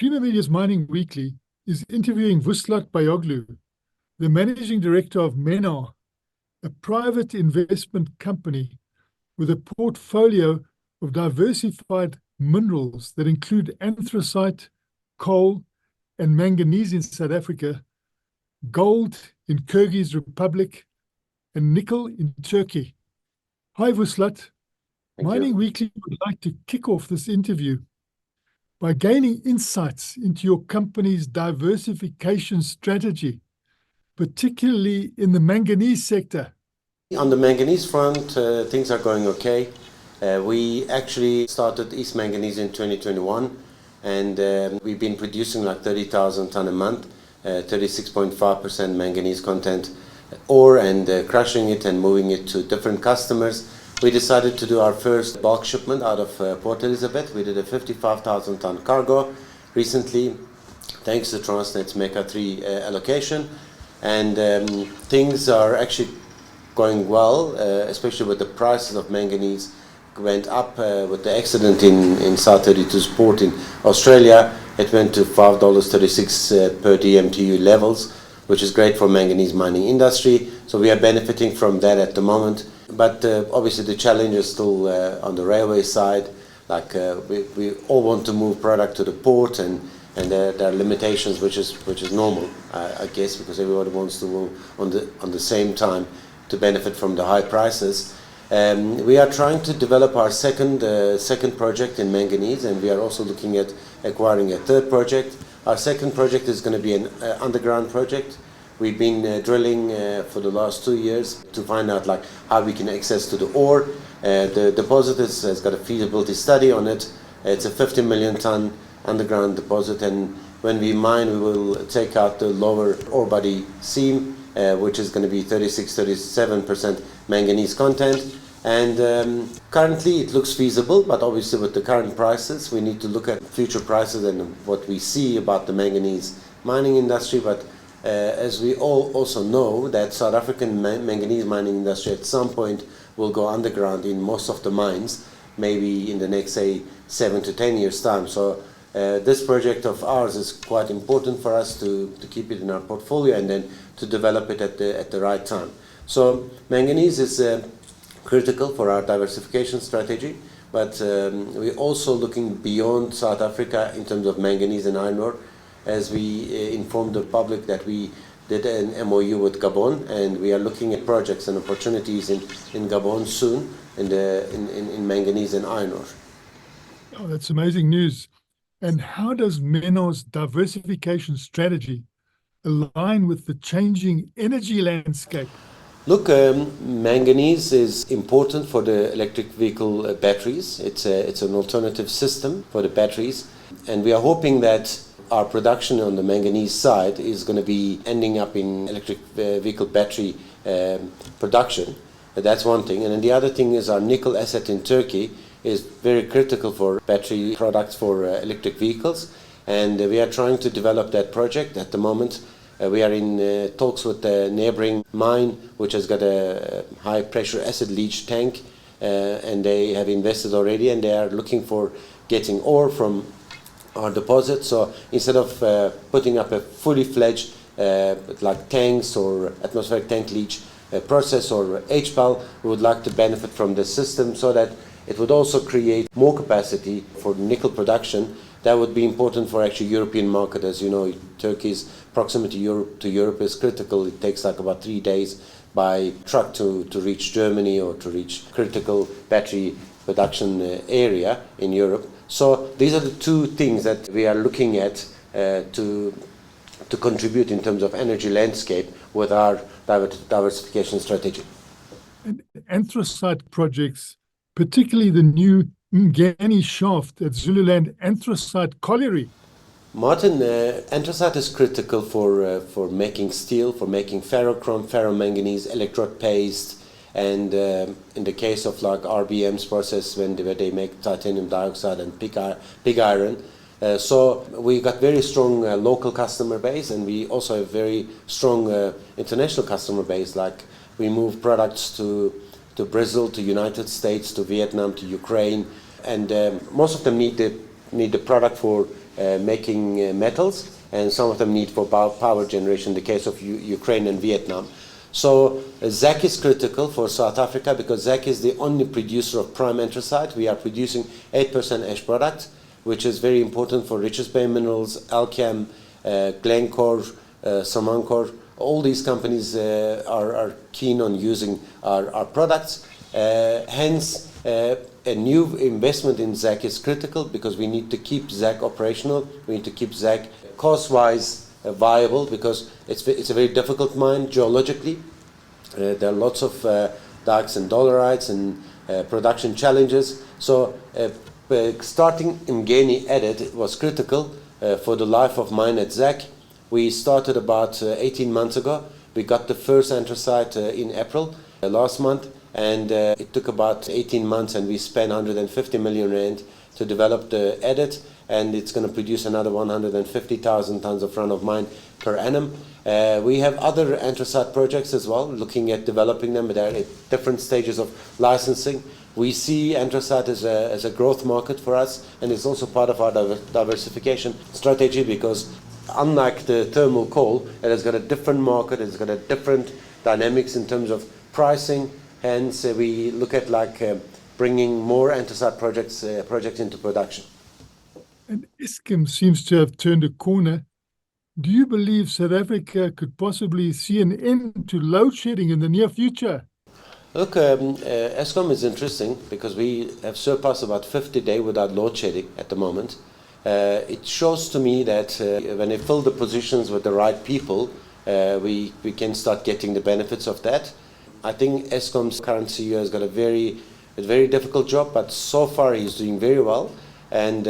Media's Mining Weekly is interviewing Vuslat Bayoglu, the managing director of Menar, a private investment company with a portfolio of diversified minerals that include anthracite, coal, and manganese in South Africa, gold in Kyrgyz Republic, and nickel in Turkey. Hi, Vuslat. Mining Weekly would like to kick off this interview by gaining insights into your company's diversification strategy, particularly in the manganese sector. On the manganese front, things are going okay. We actually started East Manganese in 2021, and we've been producing like 30,000 tonne a month, 36.5% manganese content ore, and crushing it and moving it to different customers. We decided to do our first bulk shipment out of Port Elizabeth. We did a 55,000 tonne cargo recently, thanks to Transnet's MECA 3 allocation. And things are actually going well, especially with the prices of manganese went up with the accident in South 32's port in Australia. It went to $5.36 per DMTU levels, which is great for manganese mining industry. So we are benefiting from that at the moment. But obviously the challenge is still on the railway side. Like we all want to move product to the port, and there are limitations, which is normal, I guess, because everybody wants to move on the same time to benefit from the high prices. We are trying to develop our second project in manganese, and we are also looking at acquiring a third project. Our second project is going to be an underground project. We've been drilling for the last 2 years to find out like how we can access to the ore. The deposit has got a feasibility study on it. It's a 50 million tonne underground deposit, and when we mine, we will take out the lower ore body seam, which is going to be 36-37% manganese content. And currently it looks feasible, but obviously with the current prices, we need to look at future prices and what we see about the manganese mining industry. But as we all also know, that South African manganese mining industry at some point will go underground in most of the mines, maybe in the next, say, 7 to 10 years' time. So this project of ours is quite important for us to keep it in our portfolio and then to develop it at the right time. So manganese is critical for our diversification strategy, but we're also looking beyond South Africa in terms of manganese and iron ore, as we informed the public that we did an MOU with Gabon, and we are looking at projects and opportunities in Gabon soon in manganese and iron ore. Oh, that's amazing news. And how does Menar's diversification strategy align with the changing energy landscape? Look, manganese is important for the electric vehicle batteries. It's an alternative system for the batteries, and we are hoping that our production on the manganese side is going to be ending up in electric vehicle battery production. That's one thing. And then the other thing is our nickel asset in Turkey is very critical for battery products for electric vehicles. And we are trying to develop that project at the moment. We are in talks with the neighboring mine, which has got a high pressure acid leach tank, and they have invested already, and they are looking for getting ore from our deposit. So instead of putting up a fully fledged like tanks or atmospheric tank leach process or HPAL, we would like to benefit from this system so that it would also create more capacity for nickel production. That would be important for actually European market. As you know, Turkey's proximity to Europe is critical. It takes like about 3 days by truck to reach Germany or to reach critical battery production area in Europe. So these are the two things that we are looking at to contribute in terms of energy landscape with our diversification strategy. And anthracite projects, particularly the new Mngani shaft at Zululand Anthracite Colliery. Martin, anthracite is critical for making steel, for making ferrochrome, ferromanganese, electrode paste, and in the case of like RBM's process where they make titanium dioxide and pig iron. So we got very strong local customer base, and we also have very strong international customer base. Like we move products to Brazil, to United States, to Vietnam, to Ukraine, and most of them need the product for making metals, and some of them need for power generation in the case of Ukraine and Vietnam. So ZAC is critical for South Africa because ZAC is the only producer of prime anthracite. We are producing 8% ash product, which is very important for Richards Bay Minerals, Alcam, Glencore, Samancor. All these companies are keen on using our products. Hence, a new investment in ZAC is critical because we need to keep ZAC operational. We need to keep ZAC cost-wise viable because it's a very difficult mine geologically. There are lots of dikes and dolerites and production challenges. So starting Mngeni Edit was critical for the life of mine at ZAC. We started about 18 months ago. We got the first anthracite in April last month, and it took about 18 months, and we spent 150 million rand to develop the Edit, and it's going to produce another 150,000 tons of run of mine per annum. We have other anthracite projects as well, looking at developing them, but they're at different stages of licensing. We see anthracite as a growth market for us, and it's also part of our diversification strategy because unlike the thermal coal, it has got a different market, it's got a different dynamics in terms of pricing. Hence, we look at bringing more anthracite projects into production. And Eskom seems to have turned a corner. Do you believe South Africa could possibly see an end to load shedding in the near future? Look, Eskom is interesting because we have surpassed about 50 days without load shedding at the moment. It shows to me that when they fill the positions with the right people, we can start getting the benefits of that. I think Eskom's current CEO has got a very difficult job, but so far he's doing very well. And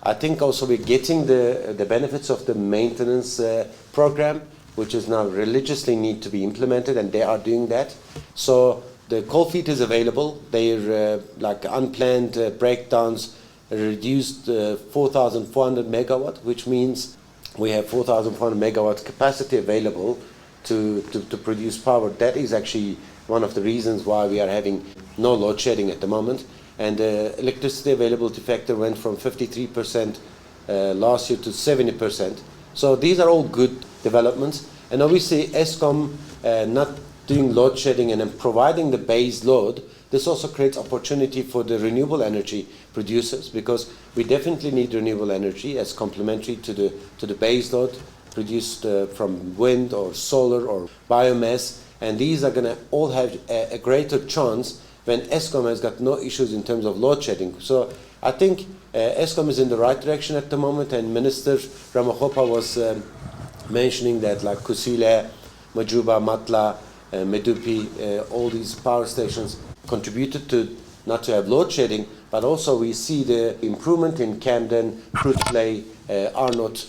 I think also we're getting the benefits of the maintenance program, which is now religiously need to be implemented, and they are doing that. So the coal fleet is available. They're unplanned breakdowns reduced 4,400 megawatt, which means we have 4,400 megawatt capacity available to produce power. That is actually one of the reasons why we are having no load shedding at the moment. And the electricity availability factor went from 53% last year to 70%. So these are all good developments. And obviously Eskom not doing load shedding and then providing the base load, this also creates opportunity for the renewable energy producers because we definitely need renewable energy as complementary to the base load produced from wind or solar or biomass. And these are going to all have a greater chance when Eskom has got no issues in terms of load shedding. So I think Eskom is in the right direction at the moment, and Minister Ramakgopa was mentioning that like Kusile, Majuba, Matla, Medupi, all these power stations contributed to not to have load shedding, but also we see the improvement in Camden, Fruitplay, Arnott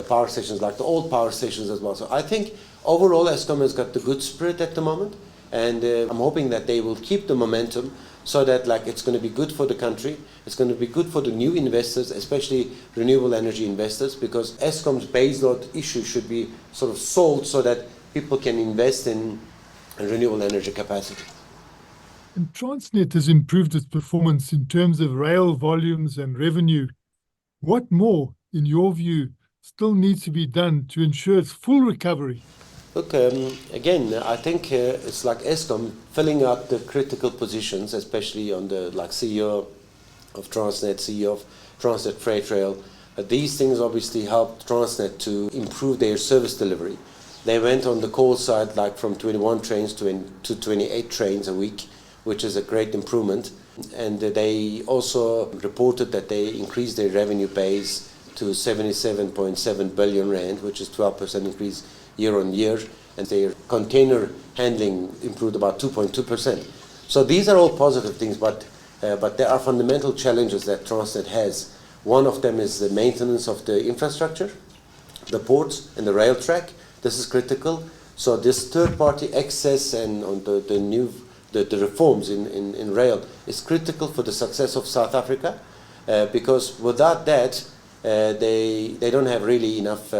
power stations, like the old power stations as well. So I think overall Eskom has got the good spirit at the moment, and I'm hoping that they will keep the momentum so that it's going to be good for the country, it's going to be good for the new investors, especially renewable energy investors, because Eskom's baseload issue should be sort of solved so that people can invest in renewable energy capacity. And Transnet has improved its performance in terms of rail volumes and revenue. What more, in your view, still needs to be done to ensure its full recovery? Look, again, I think it's like Eskom filling out the critical positions, especially on the CEO of Transnet, CEO of Transnet Freight Rail. These things obviously helped Transnet to improve their service delivery. They went on the coal side from 21 trains to 28 trains a week, which is a great improvement. And they also reported that they increased their revenue base to 77.7 billion rand, which is 12% increase year on year, and their container handling improved about 2.2%. So these are all positive things, but there are fundamental challenges that Transnet has. One of them is the maintenance of the infrastructure, the ports and the rail track. This is critical. So this third-party access and on the reforms in rail is critical for the success of South Africa, because without that, they don't have really enough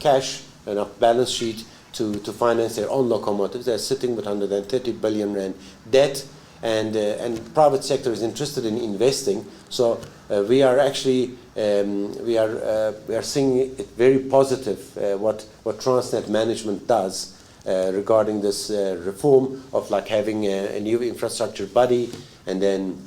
cash, enough balance sheet to finance their own locomotives. They're sitting with 130 billion rand debt, and private sector is interested in investing. So we are actually we are seeing it very positive what Transnet management does regarding this reform of like having a new infrastructure body, and then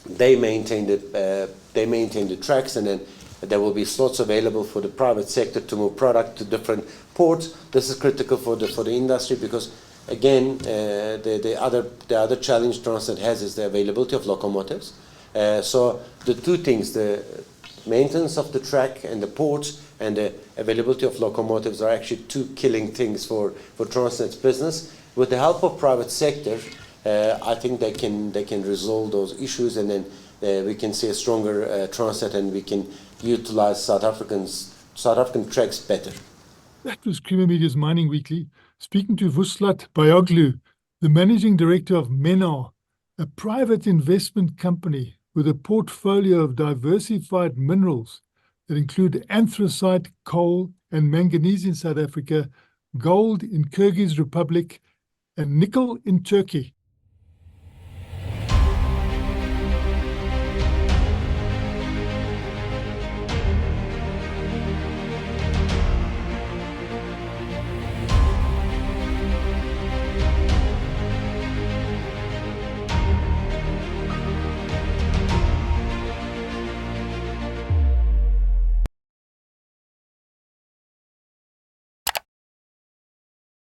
they maintain the tracks, and then there will be slots available for the private sector to move product to different ports. This is critical for the industry because, again, the other challenge Transnet has is the availability of locomotives. So the two things, the maintenance of the track and the ports and the availability of locomotives, are actually two killing things for Transnet's business. With the help of private sector, I think they can resolve those issues, and then we can see a stronger Transnet, and we can utilize South African tracks better. That was Creamer Media's Mining Weekly, speaking to Vuslat Bayoglu, the managing director of Menar, a private investment company with a portfolio of diversified minerals that include anthracite, coal, and manganese in South Africa, gold in Kyrgyz Republic, and nickel in Turkey.